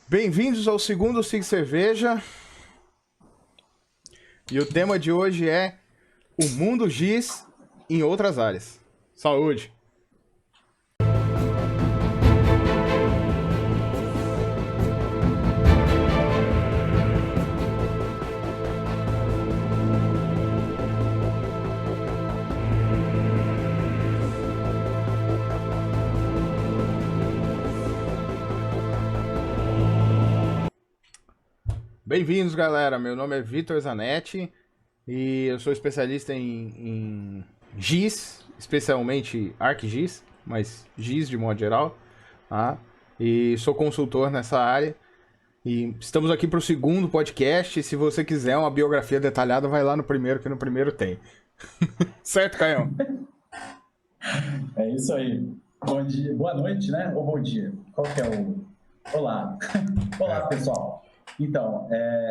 Bem-vindos ao segundo Sig Cerveja. E o tema de hoje é o mundo giz em outras áreas. Saúde! Bem-vindos, galera. Meu nome é Vitor Zanetti e eu sou especialista em GIS, especialmente ArcGIS, mas GIS de modo geral, tá? E sou consultor nessa área. E estamos aqui para o segundo podcast. Se você quiser uma biografia detalhada, vai lá no primeiro, que no primeiro tem. Certo, Caião? É isso aí. Bom dia, boa noite, né? Ou bom dia? Qual que é o... Olá. Olá, pessoal. Então,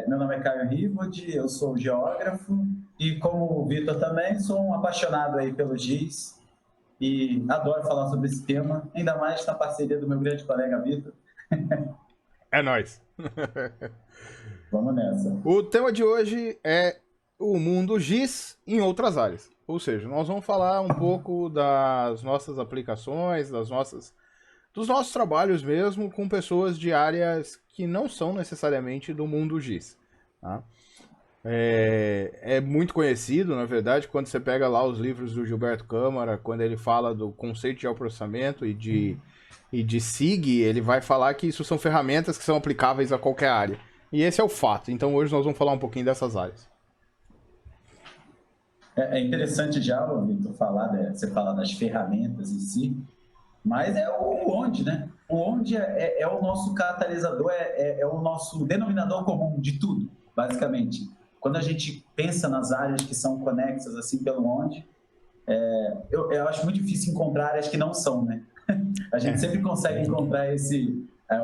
meu nome é Caio Rivod, eu sou geógrafo e, como o Vitor também, sou um apaixonado aí pelo GIS e adoro falar sobre esse tema, ainda mais na parceria do meu grande colega Vitor. É nóis. Vamos nessa. O tema de hoje é o mundo GIS em outras áreas. Ou seja, nós vamos falar um pouco das nossas aplicações, dos nossos trabalhos mesmo com pessoas de áreas que não são necessariamente do mundo GIS. Tá? É muito conhecido, na verdade, quando você pega lá os livros do Gilberto Câmara, quando ele fala do conceito de geoprocessamento e de SIG, ele vai falar que isso são ferramentas que são aplicáveis a qualquer área. E esse é o fato. Então hoje nós vamos falar um pouquinho dessas áreas. É interessante já, Vitor, você falar das ferramentas em si, mas é o onde, né? O onde é o nosso catalisador, é o nosso denominador comum de tudo, basicamente. Quando a gente pensa nas áreas que são conexas assim pelo onde, eu acho muito difícil encontrar áreas que não são, né? A gente sempre consegue encontrar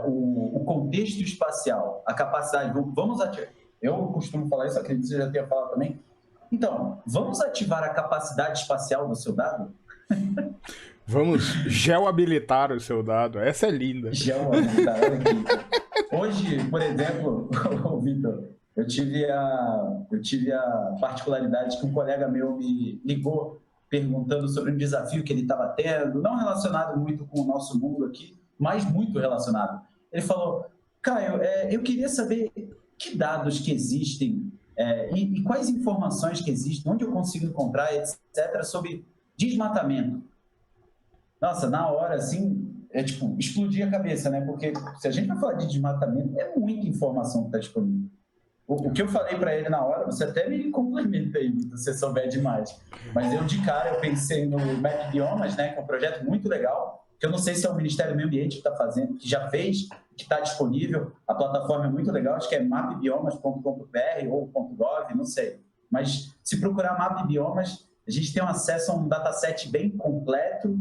o contexto espacial, a capacidade. Vamos ativar. Eu costumo falar isso, acredito que você já tenha falado também. Então, vamos ativar a capacidade espacial do seu dado? Vamos geohabilitar o seu dado. Essa é linda. Geohabilitar, olha aqui. Hoje, por exemplo, Vitor, eu tive a particularidade que um colega meu me ligou perguntando sobre um desafio que ele estava tendo, não relacionado muito com o nosso mundo aqui, mas muito relacionado. Ele falou, Caio, eu queria saber que dados que existem e quais informações que existem, onde eu consigo encontrar, etc., sobre desmatamento. Nossa, na hora, assim, explodir a cabeça, né? Porque se a gente vai falar de desmatamento, é muita informação que está disponível. O que eu falei para ele na hora, você até me complementa aí, se você souber demais. Mas eu, de cara, eu pensei no Map Biomas, né? Que é um projeto muito legal, que eu não sei se é o Ministério do Meio Ambiente que está fazendo, que já fez, que está disponível. A plataforma é muito legal, acho que é mapbiomas.com.br ou .gov, não sei. Mas se procurar Map Biomas, a gente tem um acesso a um dataset bem completo.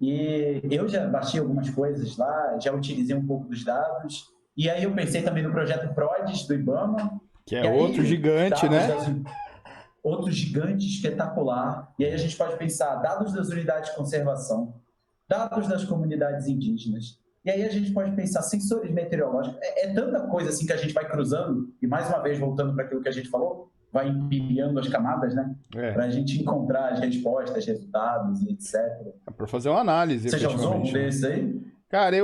E eu já baixei algumas coisas lá, já utilizei um pouco dos dados. E aí eu pensei também no projeto PRODES do IBAMA. Que é outro gigante, né? Outro gigante espetacular. E aí a gente pode pensar dados das unidades de conservação, dados das comunidades indígenas. E aí a gente pode pensar sensores meteorológicos. É tanta coisa assim que a gente vai cruzando, e mais uma vez voltando para aquilo que a gente falou, vai empilhando as camadas, né? Para a gente encontrar as respostas, resultados e etc. É para fazer uma análise. Você já usou um desses aí? Cara,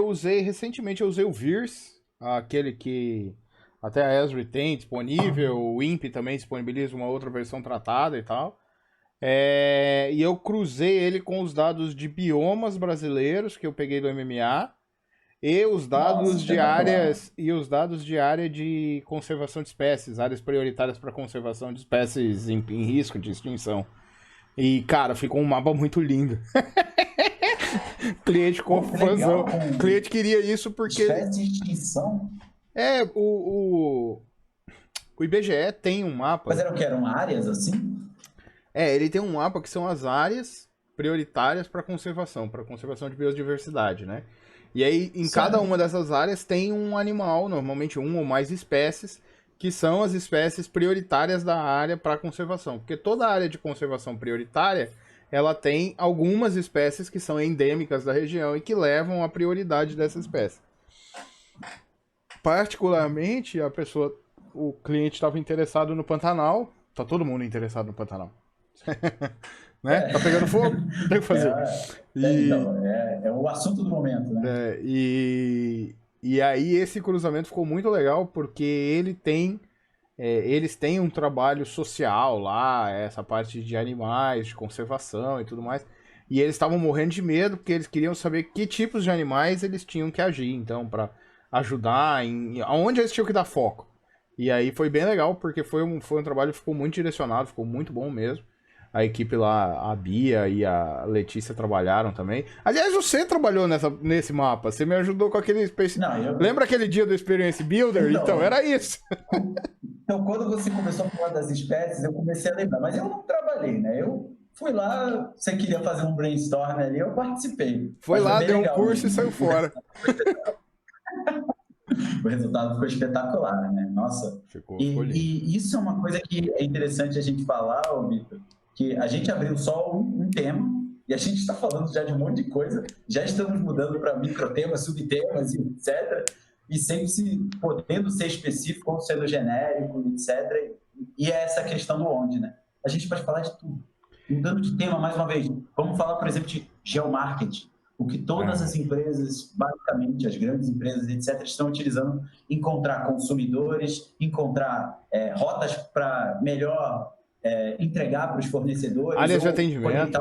recentemente eu usei o VIRS, aquele que até a Esri tem disponível, o INPE também disponibiliza uma outra versão tratada e tal. E eu cruzei ele com os dados de biomas brasileiros que eu peguei do MMA e os dados de áreas e os dados de área de conservação de espécies, áreas prioritárias para conservação de espécies em risco de extinção. E, cara, ficou um mapa muito lindo. Cliente com fãzão. Cliente queria isso porque... Espécies de extinção? O IBGE tem um mapa... Mas eram áreas assim? Ele tem um mapa que são as áreas prioritárias para conservação de biodiversidade, né? E aí, em cada uma dessas áreas tem um animal, normalmente um ou mais espécies, que são as espécies prioritárias da área para conservação. Porque toda área de conservação prioritária, ela tem algumas espécies que são endêmicas da região e que levam a prioridade dessa espécie. particularmente, o cliente estava interessado no Pantanal. Tá todo mundo interessado no Pantanal. Né? Tá pegando fogo? Tem o que fazer. Então, é o assunto do momento, né? E aí esse cruzamento ficou muito legal, porque eles têm um trabalho social lá, essa parte de animais, de conservação e tudo mais. E eles estavam morrendo de medo, porque eles queriam saber que tipos de animais eles tinham que agir, então, para ajudar, aonde eles tinham que dar foco. E aí foi bem legal, porque foi um trabalho que ficou muito direcionado, ficou muito bom mesmo. A equipe lá, a Bia e a Letícia trabalharam também. Aliás, você trabalhou nesse mapa, você me ajudou com aquele Lembra aquele dia do Experience Builder? Então, era isso. Então, quando você começou a falar das espécies, eu comecei a lembrar, mas eu não trabalhei, né? Eu fui lá, você queria fazer um brainstorm ali, eu participei. Foi lá, deu um curso e saiu fora. O resultado ficou espetacular, né? Nossa. E isso é uma coisa que é interessante a gente falar, Vitor, que a gente abriu só um tema e a gente está falando já de um monte de coisa, já estamos mudando para microtemas, subtemas e etc. E sempre podendo ser específico ou sendo genérico, etc. E é essa questão do onde, né? A gente pode falar de tudo. Mudando de tema, mais uma vez, vamos falar, por exemplo, de geomarketing. O que todas as empresas, basicamente as grandes empresas, etc., estão utilizando, encontrar consumidores, encontrar rotas para melhor entregar para os fornecedores. Áreas de atendimento.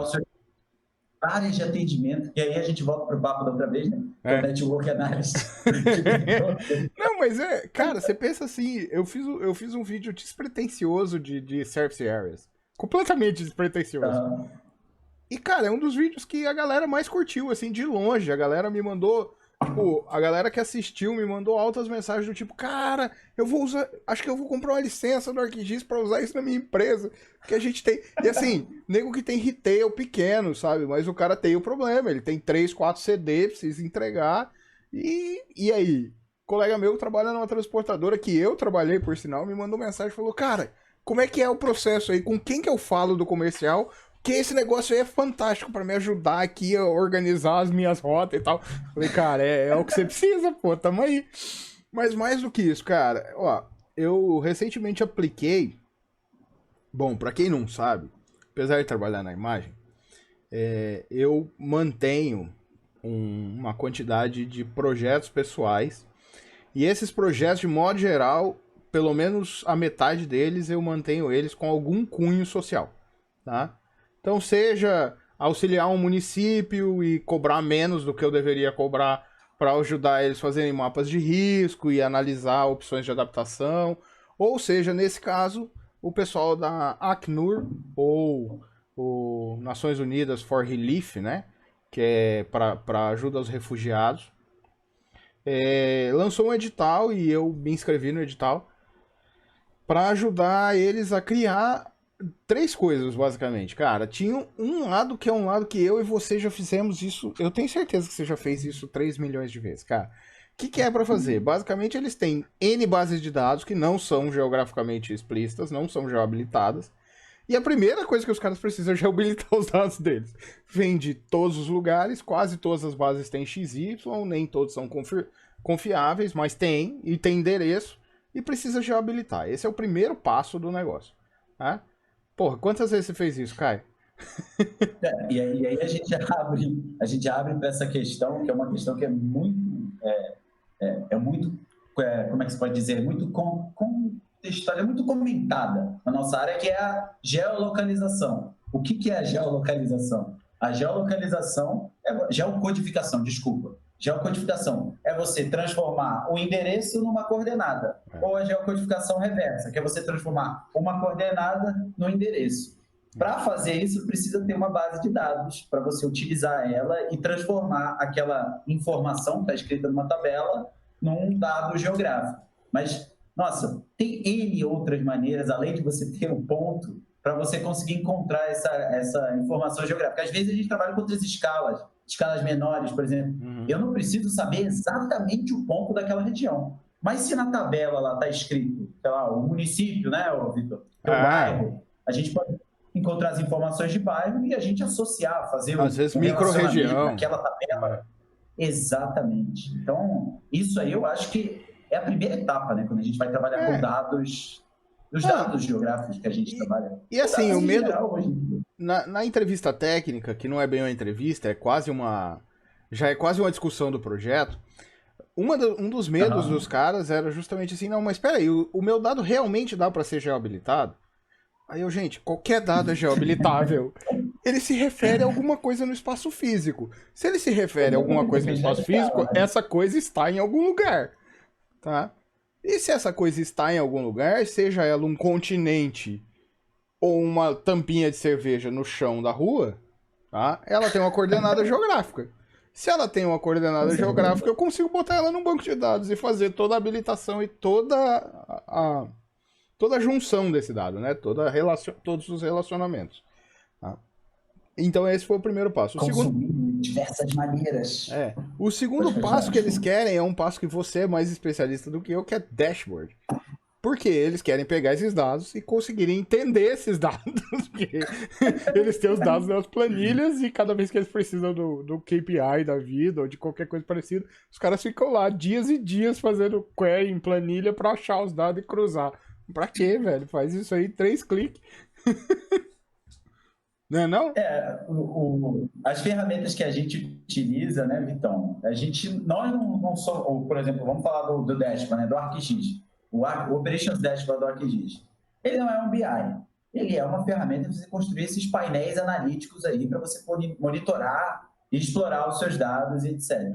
Áreas de atendimento, e aí a gente volta para o papo da outra vez, né? O network analysis. Não, mas cara, você pensa assim, eu fiz um vídeo despretensioso de Service Areas. Completamente despretensioso. E, cara, é um dos vídeos que a galera mais curtiu, assim, de longe. A galera me mandou, tipo, a galera que assistiu me mandou altas mensagens do tipo, cara, eu vou usar, acho que eu vou comprar uma licença do ArcGIS pra usar isso na minha empresa. Que a gente tem. E assim, nego que tem retail pequeno, sabe? Mas o cara tem o problema, ele tem 3, 4 CD, precisa entregar. E aí? Colega meu que trabalha numa transportadora, que eu trabalhei, por sinal, me mandou mensagem e falou, cara, como é que é o processo aí? Com quem que eu falo do comercial? Que esse negócio aí é fantástico pra me ajudar aqui a organizar as minhas rotas e tal. Falei, cara, é o que você precisa, pô, tamo aí. Mas mais do que isso, cara, ó, eu recentemente apliquei. Bom, pra quem não sabe, apesar de trabalhar na imagem, eu mantenho uma quantidade de projetos pessoais. E esses projetos, de modo geral, pelo menos a metade deles, eu mantenho eles com algum cunho social, tá? Então, seja auxiliar um município e cobrar menos do que eu deveria cobrar para ajudar eles a fazerem mapas de risco e analisar opções de adaptação, ou seja, nesse caso, o pessoal da Acnur, ou o Nações Unidas for Relief, né, que é para ajuda aos refugiados, lançou um edital e eu me inscrevi no edital para ajudar eles a criar 3 coisas, basicamente. Cara, tinha um lado que é um lado que eu e você já fizemos isso. Eu tenho certeza que você já fez isso 3 milhões de vezes, cara. O que é para fazer? Basicamente, eles têm N bases de dados que não são geograficamente explícitas, não são geohabilitadas. E a primeira coisa que os caras precisam é geohabilitar os dados deles. Vem de todos os lugares, quase todas as bases têm XY, nem todos são confiáveis, mas tem, e tem endereço, e precisa geohabilitar. Esse é o primeiro passo do negócio, tá? Porra, quantas vezes você fez isso, Caio? E aí a gente abre para essa questão, que é uma questão que é muito, como é que se pode dizer, muito contextual, é muito comentada na nossa área, que é a geolocalização. O que é a geolocalização? A geolocalização geocodificação, desculpa. Geocodificação é você transformar o endereço numa coordenada. Ou a geocodificação reversa, que é você transformar uma coordenada no endereço. Para fazer isso, precisa ter uma base de dados para você utilizar ela e transformar aquela informação que está escrita numa tabela num dado geográfico. Mas, nossa, tem N outras maneiras, além de você ter um ponto, para você conseguir encontrar essa informação geográfica. Às vezes a gente trabalha com outras escalas menores, por exemplo. Eu não preciso saber exatamente o ponto daquela região. Mas se na tabela lá está escrito, sei lá, o município, né, Vitor? O bairro, a gente pode encontrar as informações de bairro e a gente associar, fazer às vezes micro-região naquela tabela. Exatamente. Então, isso aí eu acho que é a primeira etapa, né? Quando a gente vai trabalhar com dados, os dados geográficos que a gente trabalha. E assim, o medo... Geral, hoje em dia. Na entrevista técnica, que não é bem uma entrevista, é quase já é quase uma discussão do projeto, um dos medos dos caras era justamente assim, não, mas espera aí, o meu dado realmente dá para ser geohabilitado? Aí eu, gente, qualquer dado é geohabilitável. Ele se refere a alguma coisa no espaço físico. Se ele se refere a alguma coisa no espaço físico, essa coisa está em algum lugar, tá? E se essa coisa está em algum lugar, seja ela um continente ou uma tampinha de cerveja no chão da rua, tá? Ela tem uma coordenada geográfica. Se ela tem uma coordenada geográfica, eu consigo botar ela num banco de dados e fazer toda a habilitação e toda a junção desse dado, né? Todos os relacionamentos. Tá? Então esse foi o primeiro passo. De diversas maneiras. O segundo passo que eles querem é um passo que você é mais especialista do que eu, que é dashboard. Porque eles querem pegar esses dados e conseguirem entender esses dados. Porque eles têm os dados nas planilhas e cada vez que eles precisam do KPI da vida ou de qualquer coisa parecida, os caras ficam lá dias e dias fazendo query em planilha pra achar os dados e cruzar. Pra quê, velho? Faz isso aí em 3 cliques. Não é não? As ferramentas que a gente utiliza, né, Vitão? Nós não somos, por exemplo, vamos falar do dashboard, né, do ArcGIS. O Operations Dashboard do ArcGIS. Ele não é um BI. Ele é uma ferramenta para você construir esses painéis analíticos aí para você monitorar e explorar os seus dados, etc.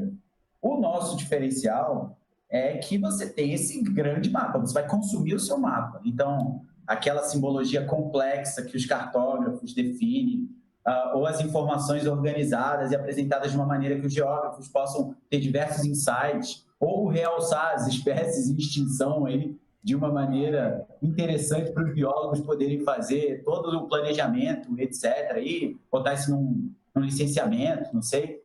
O nosso diferencial é que você tem esse grande mapa. Você vai consumir o seu mapa. Então, aquela simbologia complexa que os cartógrafos definem, ou as informações organizadas e apresentadas de uma maneira que os geógrafos possam ter diversos insights, ou realçar as espécies em extinção aí de uma maneira interessante para os biólogos poderem fazer todo o planejamento, etc., e botar isso num licenciamento, não sei.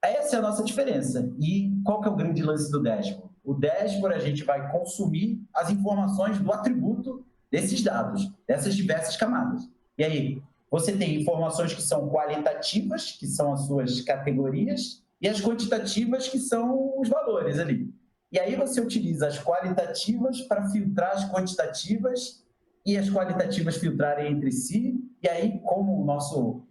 Essa é a nossa diferença. E qual que é o grande lance do dashboard? O dashboard, a gente vai consumir as informações do atributo desses dados, dessas diversas camadas. E aí, você tem informações que são qualitativas, que são as suas categorias, e as quantitativas, que são os valores ali. E aí você utiliza as qualitativas para filtrar as quantitativas e as qualitativas filtrarem entre si. E aí, como o nosso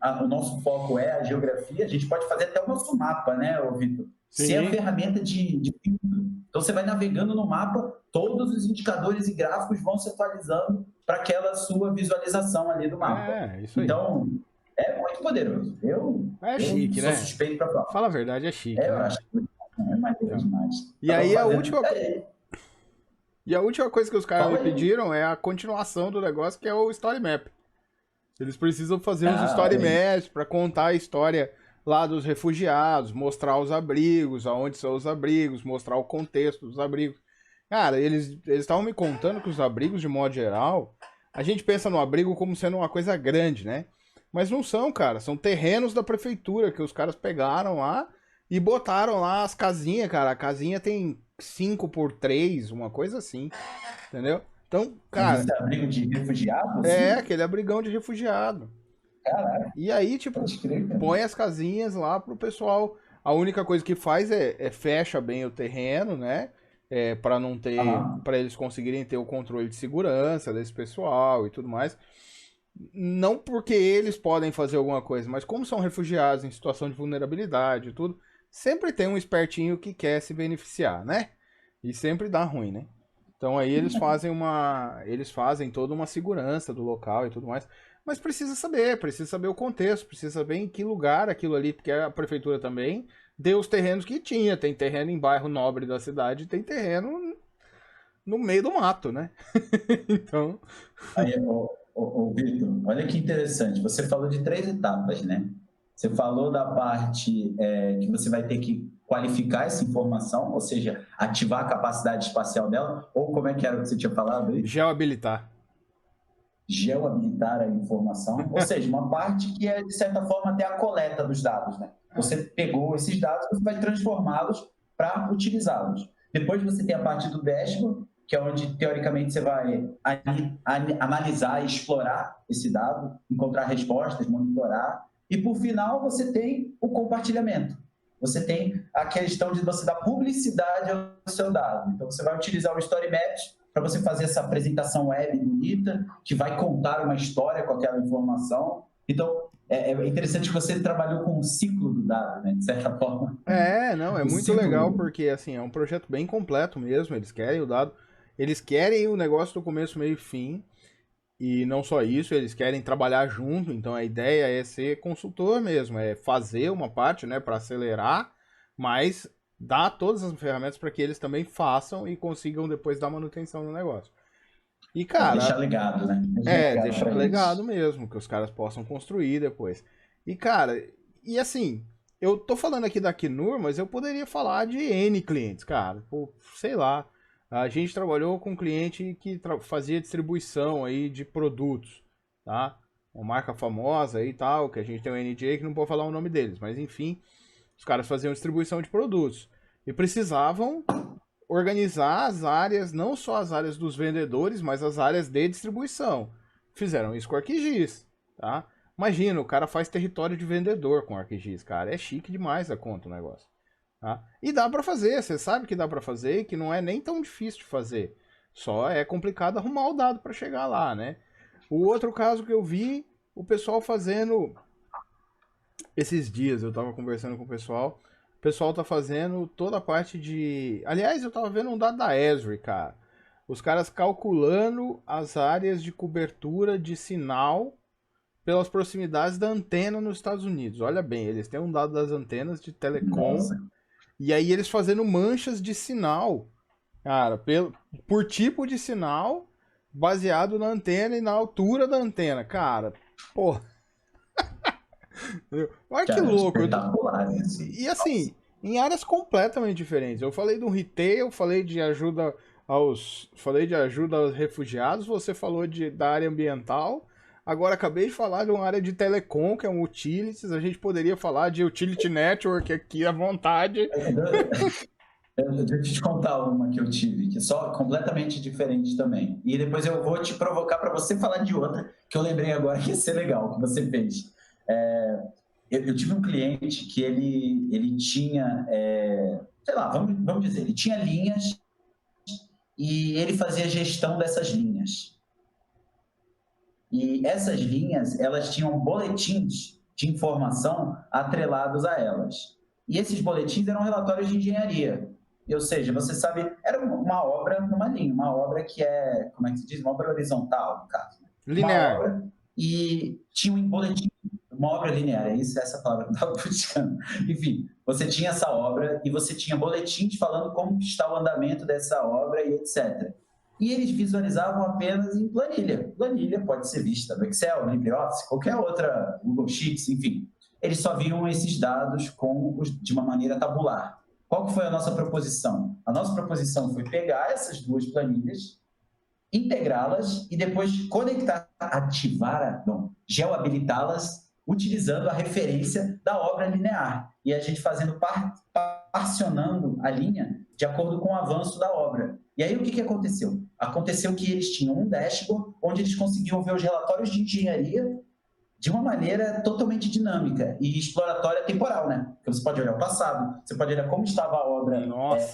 foco é a geografia, a gente pode fazer até o nosso mapa, né, Vitor? Ser a ferramenta de filtro. Então, você vai navegando no mapa, todos os indicadores e gráficos vão se atualizando para aquela sua visualização ali do mapa. Isso aí. Então, é muito poderoso. Eu chique, sou né? suspeito para falar. Fala a verdade, é chique. Eu acho que é maneiro demais. E aí a última coisa que os caras me pediram é a continuação do negócio, que é o Story Map. Eles precisam fazer uns Story Maps para contar a história lá dos refugiados, mostrar os abrigos, aonde são os abrigos, mostrar o contexto dos abrigos. Cara, eles estavam me contando que os abrigos, de modo geral, a gente pensa no abrigo como sendo uma coisa grande, né? Mas não são, cara. São terrenos da prefeitura que os caras pegaram lá e botaram lá as casinhas, cara. A casinha tem 5x3, uma coisa assim. Entendeu? Então, cara... Esse abrigo de refugiado? Aquele abrigão de refugiado. Caraca. E aí, tipo, põe as casinhas lá pro pessoal. A única coisa que faz é fecha bem o terreno, né? Para não ter... para eles conseguirem ter o controle de segurança desse pessoal e tudo mais. Não porque eles podem fazer alguma coisa, mas como são refugiados em situação de vulnerabilidade e tudo, sempre tem um espertinho que quer se beneficiar, né? E sempre dá ruim, né? Então aí eles fazem toda uma segurança do local e tudo mais. Mas precisa saber o contexto, precisa saber em que lugar aquilo ali, porque a prefeitura também deu os terrenos que tinha. Tem terreno em bairro nobre da cidade, tem terreno no meio do mato, né? Então... Aí, Vitor, olha que interessante. Você falou de 3 etapas, né? Você falou da parte que você vai ter que qualificar essa informação, ou seja, ativar a capacidade espacial dela, ou como é que era o que você tinha falado aí? Geohabilitar a informação, ou seja, uma parte que é, de certa forma, até a coleta dos dados, né? Você pegou esses dados, você vai transformá-los para utilizá-los. Depois você tem a parte do dashboard, que é onde, teoricamente, você vai analisar e explorar esse dado, encontrar respostas, monitorar. E, por final, você tem o compartilhamento, você tem a questão de você dar publicidade ao seu dado. Então, você vai utilizar o Story Maps para você fazer essa apresentação web bonita, que vai contar uma história com aquela informação. Então, é interessante que você trabalhou com o ciclo do dado, né, de certa forma. Não, é O muito legal ciclo. porque, assim, é um projeto bem completo mesmo, eles querem o dado, eles querem o negócio do começo, meio e fim, e não só isso, eles querem trabalhar junto, então a ideia é ser consultor mesmo, é fazer uma parte, né, para acelerar, mas dar todas as ferramentas para que eles também façam e consigam depois dar manutenção no negócio. E, Deixar cara, legado, né? Deixar legado deixar para legado eles. mesmo, que os caras possam construir depois. E, cara, e assim, eu tô falando aqui da Knur, mas eu poderia falar de N clientes, cara. Pô, sei lá. A gente trabalhou com um cliente que fazia distribuição aí de produtos, tá? Uma marca famosa aí e tal, que a gente tem um NDA que não pode falar o nome deles, mas enfim, os caras faziam distribuição de produtos. E precisavam organizar as áreas, não só as áreas dos vendedores, mas as áreas de distribuição. Fizeram isso com o ArcGIS, tá? Imagina, o cara faz território de vendedor com o ArcGIS, cara. É chique demais a conta o negócio. Tá? E dá pra fazer, você sabe que dá pra fazer e que não é nem tão difícil de fazer. Só é complicado arrumar o dado para chegar lá, né? O outro caso que eu vi, o pessoal fazendo esses dias, eu tava conversando com o pessoal tá fazendo toda a parte de... Aliás, eu tava vendo um dado da Esri, cara. Os caras calculando as áreas de cobertura de sinal pelas proximidades da antena nos Estados Unidos. Olha bem, eles têm um dado das antenas de telecom Nossa, e aí eles fazendo manchas de sinal, cara, por tipo de sinal, baseado na antena e na altura da antena. Cara, porra, olha que cara, louco. espetacular isso. E assim, em áreas completamente diferentes. Eu falei do retail, falei de ajuda aos refugiados, você falou da área ambiental. Agora acabei de falar de uma área de telecom, que é um utilities. A gente poderia falar de utility network aqui à vontade. Deixa eu te contar uma que eu tive, que é só completamente diferente também. E depois eu vou te provocar para você falar de outra, que eu lembrei agora que ia ser legal, que você fez. Eu tive um cliente que ele tinha, sei lá, vamos dizer, ele tinha linhas e ele fazia gestão dessas linhas. E essas linhas, elas tinham boletins de informação atrelados a elas. E esses boletins eram relatórios de engenharia. Ou seja, você sabe, era uma obra numa linha, uma obra que é, como é que se diz? Uma obra horizontal, no caso. Uma Linear. obra e tinha um boletim, uma obra linear, essa palavra que eu estava buscando. Enfim, você tinha essa obra e você tinha boletins falando como está o andamento dessa obra e etc. E eles visualizavam apenas em planilha. Planilha pode ser vista no Excel, no LibreOffice, qualquer outra, Google Sheets, enfim. Eles só viam esses dados de uma maneira tabular. Qual que foi a nossa proposição? A nossa proposição foi pegar essas duas planilhas, integrá-las e depois conectar, geohabilitá-las utilizando a referência da obra linear. E a gente fazendo parcionando a linha de acordo com o avanço da obra. E aí o que aconteceu? Aconteceu que eles tinham um dashboard onde eles conseguiam ver os relatórios de engenharia de uma maneira totalmente dinâmica e exploratória temporal, né? Porque você pode olhar o passado, você pode olhar como estava a obra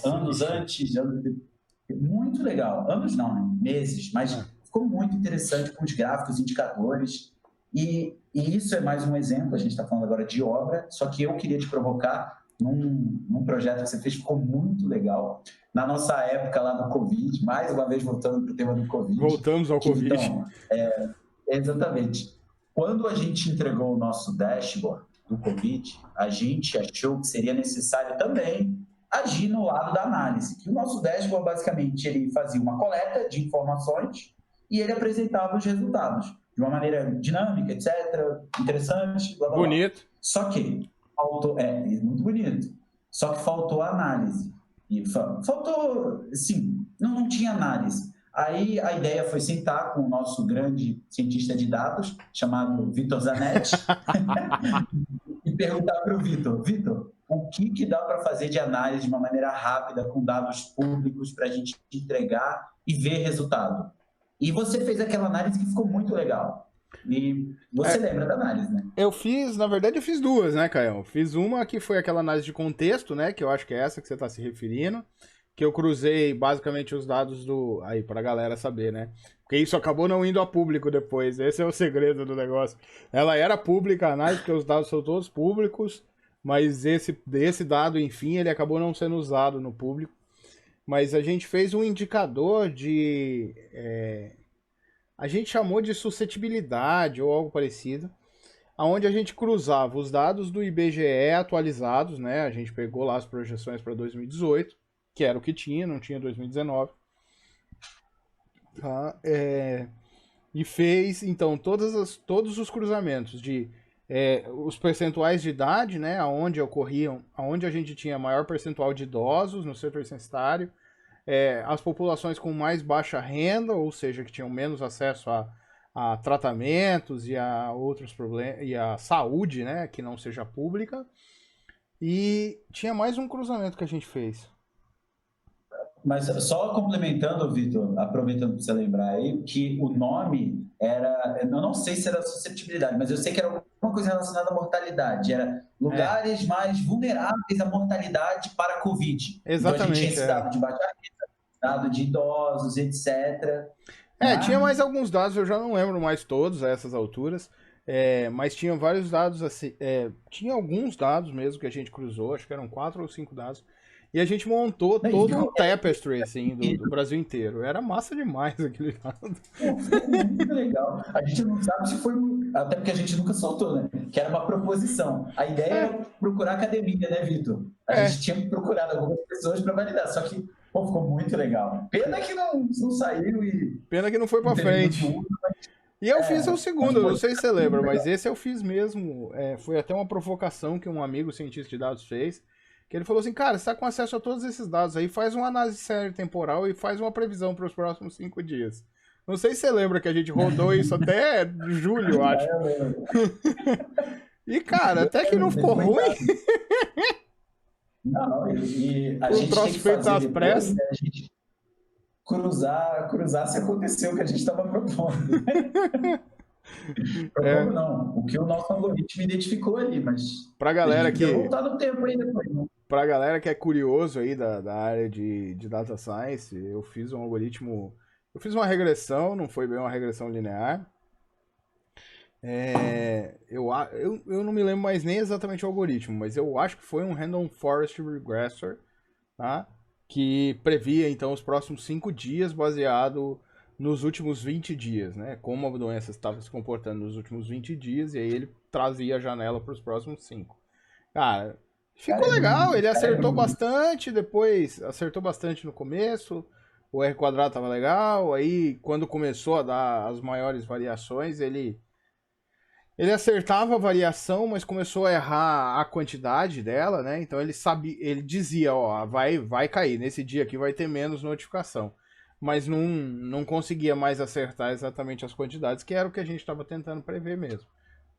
anos antes, anos depois. Muito legal. Anos não, né? Meses, mas ficou muito interessante com os gráficos, indicadores. E isso é mais um exemplo, a gente está falando agora de obra, só que eu queria te provocar num projeto que você fez, ficou muito legal. Na nossa época lá do Covid, mais uma vez voltando para o tema do Covid. Voltamos ao Covid. Então, exatamente. Quando a gente entregou o nosso dashboard do Covid, a gente achou que seria necessário também agir no lado da análise, que o nosso dashboard, basicamente, ele fazia uma coleta de informações e ele apresentava os resultados de uma maneira dinâmica, etc., interessante, blá, blá, blá. Bonito. Só que faltou, muito bonito, só que faltou análise. E faltou, sim, não tinha análise. Aí a ideia foi sentar com o nosso grande cientista de dados, chamado Vitor Zanetti, e perguntar para o Vitor, o que dá para fazer de análise de uma maneira rápida, com dados públicos, para a gente entregar e ver resultado. E você fez aquela análise que ficou muito legal. E você lembra da análise, né? Eu fiz, na verdade, eu fiz duas, né, Caio? Fiz uma que foi aquela análise de contexto, né? Que eu acho que é essa que você está se referindo. Que eu cruzei basicamente os dados do. Aí, pra galera saber, né? Porque isso acabou não indo a público depois. Esse é o segredo do negócio. Ela era pública a análise, porque os dados são todos públicos. Mas esse dado, enfim, ele acabou não sendo usado no público. Mas a gente fez um indicador de. A gente chamou de suscetibilidade ou algo parecido, aonde a gente cruzava os dados do IBGE atualizados, né? A gente pegou lá as projeções para 2018, que era o que tinha, não tinha 2019. Tá? E fez, então, todos os cruzamentos de os percentuais de idade, né? Aonde ocorriam, aonde a gente tinha maior percentual de idosos no setor censitário, as populações com mais baixa renda, ou seja, que tinham menos acesso a tratamentos e a outros problemas, e a saúde, né, que não seja pública. E tinha mais um cruzamento que a gente fez. Mas só complementando, Vitor, aproveitando para você lembrar aí, que o nome era, eu não sei se era suscetibilidade, mas eu sei que era alguma coisa relacionada à mortalidade, era lugares mais vulneráveis à mortalidade para a Covid. Exatamente. Então a gente tinha esse dado de baixa renda, dado de idosos, etc. Tinha mais alguns dados, eu já não lembro mais todos a essas alturas, mas tinha vários dados, assim, tinha alguns dados mesmo que a gente cruzou, acho que eram 4 ou 5 dados, e a gente montou todo um tapestry, assim, do Brasil inteiro. Era massa demais aquele dado. Foi muito legal. A gente não sabe se foi, até porque a gente nunca soltou, né? Que era uma proposição. A ideia era procurar academia, né, Vitor? A gente tinha procurado algumas pessoas para validar, só que pô, ficou muito legal. Pena que não saiu e... Pena que não foi pra frente. E eu fiz o segundo, não sei se você lembra, mas esse eu fiz mesmo. Foi até uma provocação que um amigo cientista de dados fez, que ele falou assim, cara, você tá com acesso a todos esses dados aí, faz uma análise séria temporal e faz uma previsão para os próximos 5 dias. Não sei se você lembra que a gente rodou isso até julho, eu acho. E, cara, até que não ficou ruim. Não, e a o gente troço tem que feito fazer às depois, pressas. né, a gente cruzar se aconteceu o que a gente estava propondo. Propondo não, o que o nosso algoritmo identificou ali, mas pra galera a gente podia voltar no tempo aí depois, né? Pra galera que é curioso aí da área de data science, eu fiz um algoritmo, eu fiz uma regressão, não foi bem uma regressão linear. Eu não me lembro mais nem exatamente o algoritmo, mas eu acho que foi um Random Forest Regressor, tá? Que previa então os próximos 5 dias baseado nos últimos 20 dias, né? Como a doença estava se comportando nos últimos 20 dias, e aí ele trazia a janela para os próximos 5. Cara, ficou legal, ele acertou bastante, depois acertou bastante no começo, o R quadrado tava legal, aí quando começou a dar as maiores variações, ele acertava a variação, mas começou a errar a quantidade dela, né? Então ele sabia, ele dizia, ó, vai cair, nesse dia aqui vai ter menos notificação. Mas não conseguia mais acertar exatamente as quantidades, que era o que a gente estava tentando prever mesmo.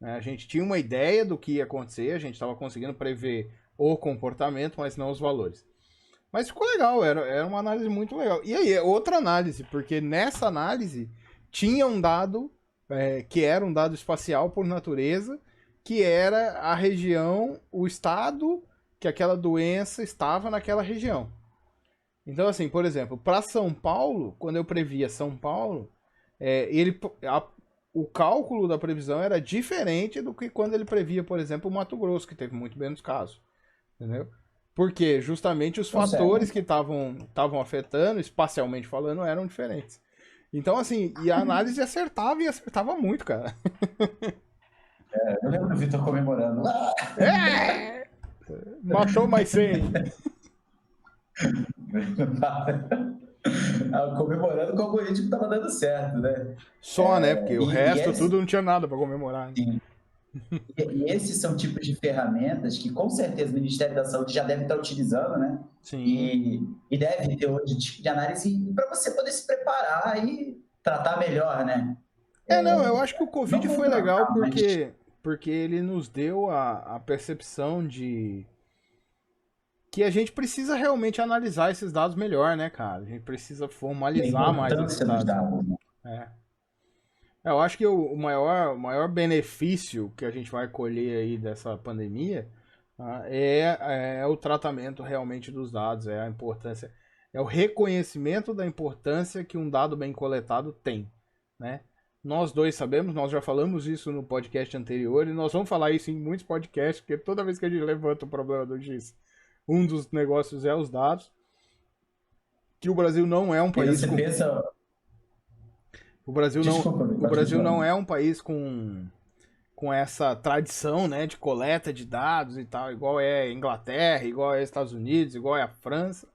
A gente tinha uma ideia do que ia acontecer, a gente estava conseguindo prever o comportamento, mas não os valores. Mas ficou legal, era uma análise muito legal. E aí, outra análise, porque nessa análise tinha um dado que era um dado espacial por natureza, que era a região, o estado que aquela doença estava naquela região. Então, assim, por exemplo, para São Paulo, quando eu previa São Paulo, o cálculo da previsão era diferente do que quando ele previa, por exemplo, o Mato Grosso, que teve muito menos casos. Entendeu? Porque justamente os fatores que estavam afetando, espacialmente falando, eram diferentes. Então, assim, e a análise acertava e acertava muito, cara. Eu lembro do Vitor comemorando. Matou mais 100. Comemorando que o algoritmo estava dando certo, né? Só, né? Porque o resto tudo não tinha nada para comemorar. Sim. E esses são tipos de ferramentas que, com certeza, o Ministério da Saúde já deve estar utilizando, né? Sim. E deve ter hoje tipo de análise para você poder se preparar e tratar melhor, né? Não, eu acho que o Covid foi legal porque ele nos deu a percepção de que a gente precisa realmente analisar esses dados melhor, né, cara? A gente precisa formalizar mais esses dados. Né? Eu acho que o maior benefício que a gente vai colher aí dessa pandemia, tá, é o tratamento realmente dos dados, é a importância, é o reconhecimento da importância que um dado bem coletado tem, né? Nós dois sabemos, nós já falamos isso no podcast anterior e nós vamos falar isso em muitos podcasts, porque toda vez que a gente levanta o problema do GIS, um dos negócios é os dados, que o Brasil não é um E país você com... pensa. O Brasil não, Desculpa, o pode Brasil não continuar. é um país com essa tradição, né, de coleta de dados e tal, igual é a Inglaterra, igual é Estados Unidos, igual é a França,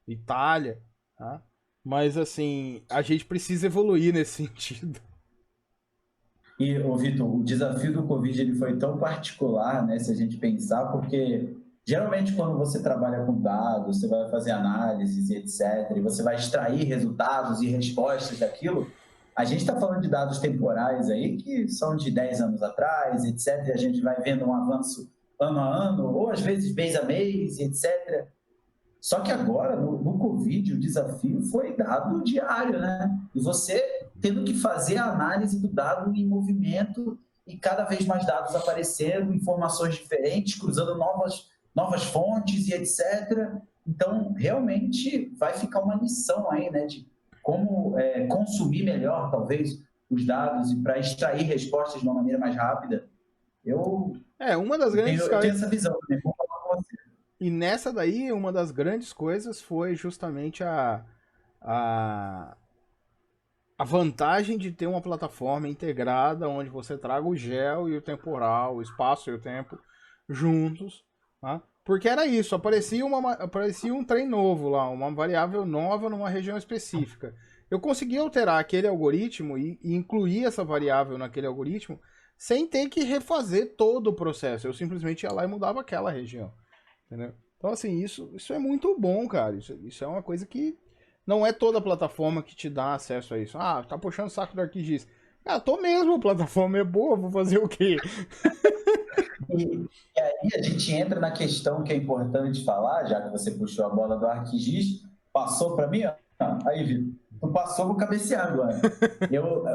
Itália, tá? Mas assim, a gente precisa evoluir nesse sentido. E, ô, Vitor, o desafio do Covid ele foi tão particular, né, se a gente pensar, porque geralmente quando você trabalha com dados, você vai fazer análises e etc., e você vai extrair resultados e respostas daquilo, a gente está falando de dados temporais aí que são de 10 anos atrás, etc., e a gente vai vendo um avanço ano a ano, ou às vezes mês a mês, etc. Só que agora, no Covid, o desafio foi dado diário, né? E você tendo que fazer a análise do dado em movimento e cada vez mais dados aparecendo, informações diferentes, cruzando novas fontes e etc. Então, realmente vai ficar uma lição aí, né? De como consumir melhor, talvez, os dados e para extrair respostas de uma maneira mais rápida. Eu, Uma das grandes eu tenho essa visão também. Vou falar com você. e nessa daí, uma das grandes coisas foi justamente a, a vantagem de ter uma plataforma integrada onde você traga o gel e o temporal, o espaço e o tempo juntos, tá? Porque era isso, aparecia um trem novo lá, uma variável nova numa região específica. Eu conseguia alterar aquele algoritmo e incluir essa variável naquele algoritmo sem ter que refazer todo o processo. Eu simplesmente ia lá e mudava aquela região. Entendeu? Então, assim, isso é muito bom, cara. Isso é uma coisa que não é toda plataforma que te dá acesso a isso. Ah, tá puxando o saco do ArcGIS. Ah, tô mesmo, a plataforma é boa, vou fazer o quê? E aí a gente entra na questão que é importante falar, já que você puxou a bola do ArcGIS, passou para mim, ó. Aí, Vitor, tu passou, vou cabecear agora.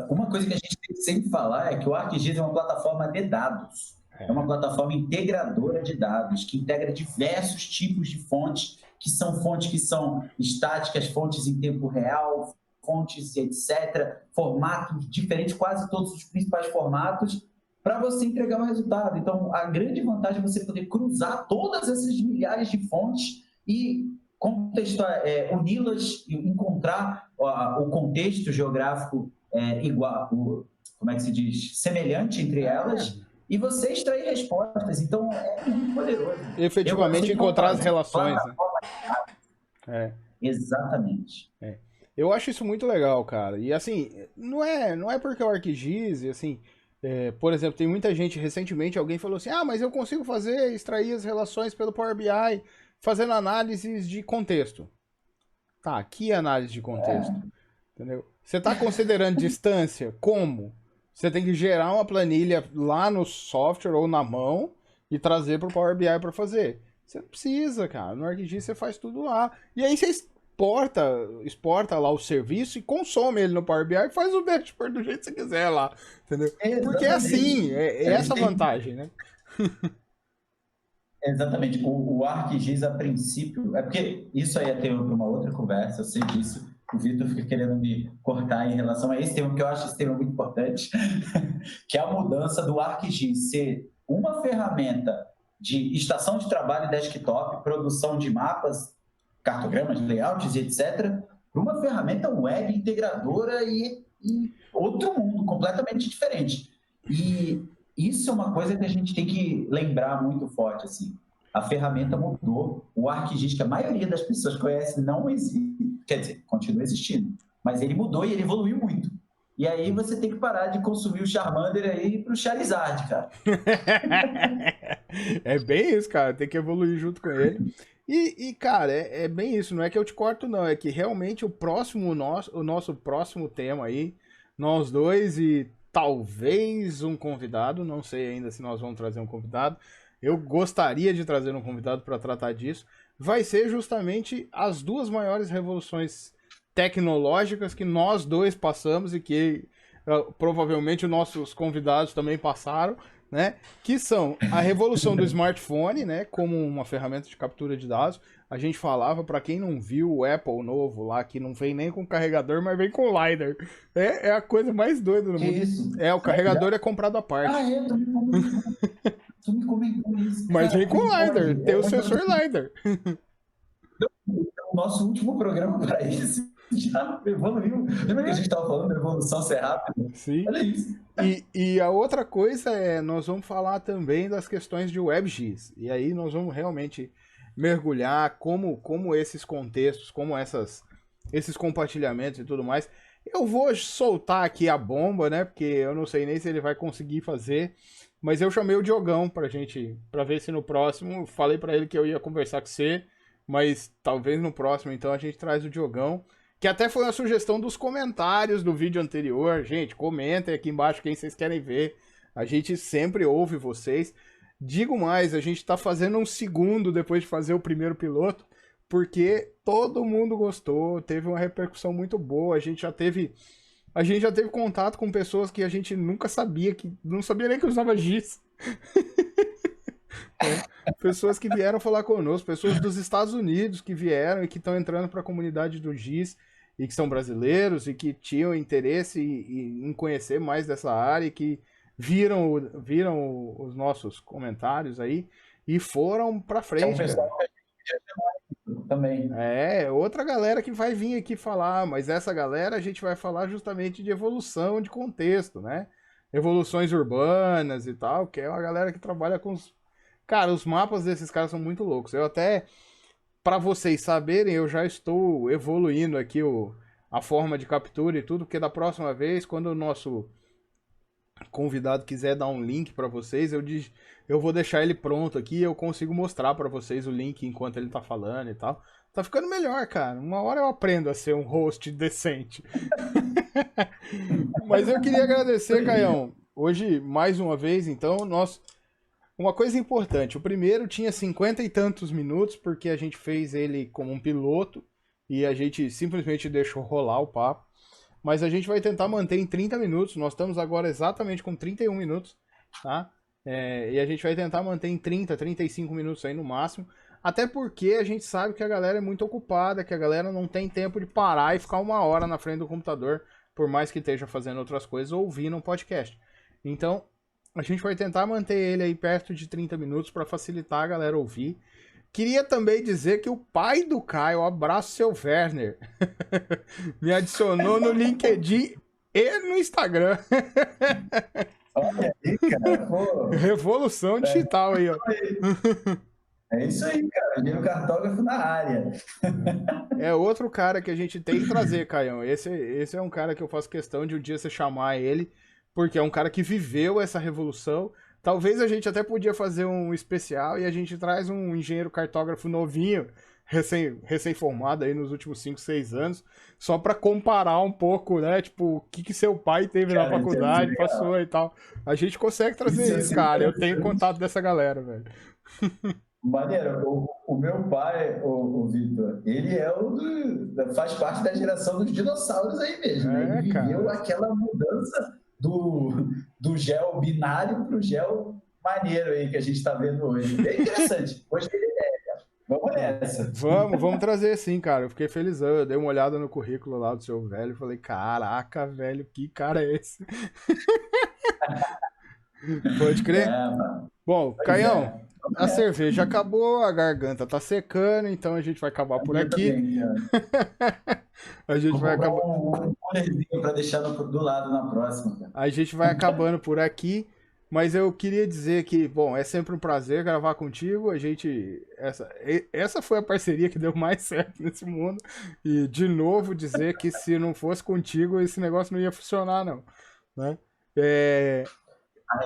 Uma coisa que a gente tem que sempre falar é que o ArcGIS é uma plataforma de dados. É uma plataforma integradora de dados, que integra diversos tipos de fontes que são estáticas, fontes em tempo real, fontes, etc., formatos diferentes, quase todos os principais formatos, para você entregar um resultado. Então, a grande vantagem é você poder cruzar todas essas milhares de fontes e uni-las e encontrar o contexto geográfico igual, como é que se diz, semelhante entre elas, e você extrair respostas. Então, é muito poderoso. Efetivamente encontrar as relações, né? É. Exatamente. Eu acho isso muito legal, cara. E assim, não é porque o ArcGIS, e assim, por exemplo, tem muita gente, recentemente alguém falou assim, mas eu consigo extrair as relações pelo Power BI, fazendo análises de contexto. Tá, que análise de contexto? Entendeu? Você está considerando distância? Como? Você tem que gerar uma planilha lá no software ou na mão e trazer para o Power BI para fazer. Você não precisa, cara. No ArcGIS você faz tudo lá. E aí você exporta lá o serviço e consome ele no Power BI e faz o dashboard do jeito que você quiser lá. Entendeu? Porque é assim, é essa a vantagem, né? Exatamente. O ArcGIS, a princípio, é porque isso aí é tema para uma outra conversa, eu sei disso. O Vitor fica querendo me cortar em relação a esse tema, porque eu acho esse tema muito importante, que é a mudança do ArcGIS ser uma ferramenta de estação de trabalho desktop, produção de mapas, cartogramas, layouts, etc., para uma ferramenta web integradora e outro mundo completamente diferente. E isso é uma coisa que a gente tem que lembrar muito forte, assim. A ferramenta mudou, o ArcGIS, que a maioria das pessoas conhece, não existe, quer dizer, continua existindo, mas ele mudou e ele evoluiu muito. E aí você tem que parar de consumir o Charmander aí pro Charizard, cara. É bem isso, cara. Tem que evoluir junto com ele. Cara, é bem isso. Não é que eu te corto, não. É que realmente o nosso próximo tema aí, nós dois e talvez um convidado, não sei ainda se nós vamos trazer um convidado. Eu gostaria de trazer um convidado para tratar disso. Vai ser justamente as duas maiores revoluções tecnológicas que nós dois passamos e que provavelmente os nossos convidados também passaram, né? Que são a revolução do smartphone, né? Como uma ferramenta de captura de dados. A gente falava, para quem não viu, o Apple novo lá, que não vem nem com carregador, mas vem com LiDAR. É a coisa mais doida do Que mundo. isso? O carregador é comprado à parte. Tu me comentou isso, Mas cara. vem com LiDAR, tem o sensor LiDAR. O nosso último programa para isso já evoluiu. Lembra que a gente estava falando da evolução ser rápida? Sim. Olha isso. E a outra coisa nós vamos falar também das questões de WebGIS. E aí nós vamos realmente mergulhar como esses contextos, como esses compartilhamentos e tudo mais. Eu vou soltar aqui a bomba, né? Porque eu não sei nem se ele vai conseguir fazer. Mas eu chamei o Diogão pra ver se no próximo, falei pra ele que eu ia conversar com você, mas talvez no próximo então a gente traz o Diogão, que até foi uma sugestão dos comentários do vídeo anterior. Gente, comentem aqui embaixo quem vocês querem ver. A gente sempre ouve vocês. Digo mais, a gente tá fazendo um segundo depois de fazer o primeiro piloto, porque todo mundo gostou, teve uma repercussão muito boa. A gente já teve contato com pessoas que a gente nunca sabia, que não sabia nem que usava GIS. Pessoas que vieram falar conosco, pessoas dos Estados Unidos que vieram e que estão entrando para a comunidade do GIS e que são brasileiros e que tinham interesse em conhecer mais dessa área e que viram os nossos comentários aí e foram para frente. É um pessoal que a gente também. Outra galera que vai vir aqui falar, mas essa galera a gente vai falar justamente de evolução de contexto, né? Evoluções urbanas e tal, que é uma galera que trabalha com os... Cara, os mapas desses caras são muito loucos. Eu até, para vocês saberem, eu já estou evoluindo aqui a forma de captura e tudo, porque da próxima vez, quando o nosso convidado quiser dar um link para vocês, eu vou deixar ele pronto aqui e eu consigo mostrar para vocês o link enquanto ele tá falando e tal. Tá ficando melhor, cara. Uma hora eu aprendo a ser um host decente. Mas eu queria agradecer, Caião. Hoje, mais uma vez, então, uma coisa importante. O primeiro tinha 50 e tantos minutos, porque a gente fez ele como um piloto e a gente simplesmente deixou rolar o papo. Mas a gente vai tentar manter em 30 minutos. Nós estamos agora exatamente com 31 minutos, tá? E a gente vai tentar manter em 30, 35 minutos aí no máximo. Até porque a gente sabe que a galera é muito ocupada, que a galera não tem tempo de parar e ficar uma hora na frente do computador, por mais que esteja fazendo outras coisas ou ouvindo um podcast. Então, a gente vai tentar manter ele aí perto de 30 minutos para facilitar a galera ouvir. Queria também dizer que o pai do Caio, abraço seu Werner, me adicionou no LinkedIn e no Instagram. Olha aí, cara. Pô, Revolução digital aí, ó. é isso aí, cara. Dinheiro cartógrafo na área. É outro cara que a gente tem que trazer, Caião. Esse é um cara que eu faço questão de um dia você chamar ele, porque é um cara que viveu essa revolução. Talvez a gente até podia fazer um especial e a gente traz um engenheiro cartógrafo novinho, recém-formado aí nos últimos 5, 6 anos, só para comparar um pouco, né? Tipo, o que seu pai teve na faculdade, passou e tal. A gente consegue trazer isso, cara. Eu tenho contato dessa galera, velho. Maneiro, o meu pai, o Vitor, ele faz parte da geração dos dinossauros aí mesmo. Ele viveu aquela mudança do gel binário para o gel maneiro aí que a gente está vendo hoje. Bem interessante. Gostei da ideia, cara. Vamos nessa. Vamos trazer sim, cara. Eu fiquei felizão. Eu dei uma olhada no currículo lá do seu velho e falei, caraca, velho, que cara é esse? Pode crer? Bom, Caião, a cerveja acabou, a garganta tá secando, então a gente vai acabar por aqui. A gente vai acabar um coolerzinho para deixar do lado na próxima, cara. A gente vai acabando por aqui, mas eu queria dizer que, bom, é sempre um prazer gravar contigo. Essa foi a parceria que deu mais certo nesse mundo. E de novo dizer que se não fosse contigo, esse negócio não ia funcionar, não, né?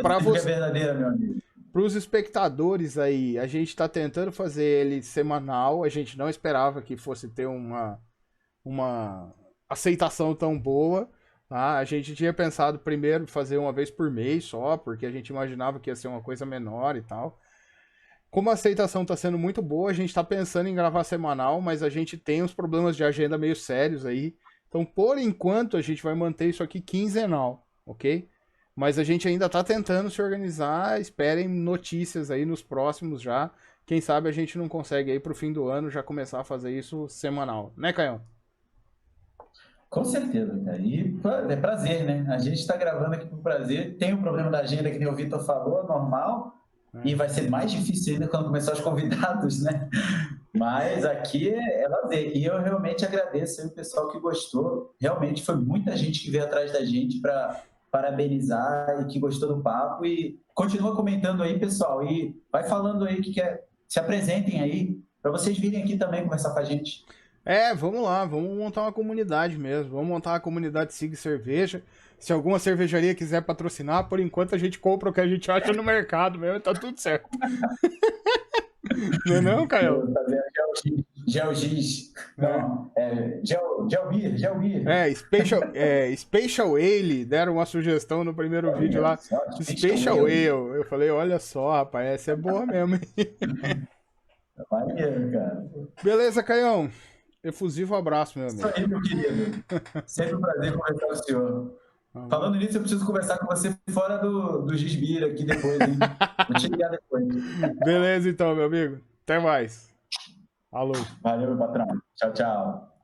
Para você, é verdadeira, meu amigo. Para os espectadores aí, a gente está tentando fazer ele semanal. A gente não esperava que fosse ter uma aceitação tão boa. Tá? A gente tinha pensado primeiro fazer uma vez por mês só, porque a gente imaginava que ia ser uma coisa menor e tal. Como a aceitação está sendo muito boa, a gente está pensando em gravar semanal, mas a gente tem uns problemas de agenda meio sérios aí. Então, por enquanto, a gente vai manter isso aqui quinzenal. ok? Mas a gente ainda tá tentando se organizar, esperem notícias aí nos próximos já. Quem sabe a gente não consegue aí pro fim do ano já começar a fazer isso semanal, né, Caião? Com certeza, cara. E é prazer, né? A gente está gravando aqui por prazer. Tem o problema da agenda, que nem o Vitor falou, normal. E vai ser mais difícil ainda quando começar os convidados, né? Mas aqui é lazer. E eu realmente agradeço aí o pessoal que gostou. Realmente foi muita gente que veio atrás da gente para parabenizar e que gostou do papo. E continua comentando aí, pessoal. E vai falando aí que quer. Se apresentem aí, para vocês virem aqui também conversar com a gente. Vamos lá, vamos montar uma comunidade mesmo. Vamos montar uma comunidade Sig Cerveja. Se alguma cervejaria quiser patrocinar, por enquanto a gente compra o que a gente acha no mercado mesmo, tá tudo certo. Não é não, Caio? Gel Giz. Não, Gel Beer. Special Ale, deram uma sugestão no primeiro vídeo lá. Special Ale. Eu falei, olha só, rapaz, essa é boa mesmo. Maneiro, cara. Beleza, Caião. Efusivo abraço, meu amigo. Isso aí, meu querido. Sempre um prazer conversar com o senhor. Falando nisso, eu preciso conversar com você fora do Gisbira aqui depois, hein? Vou te ligar depois. Beleza, então, meu amigo. Até mais. Alô. Valeu, meu patrão. Tchau, tchau.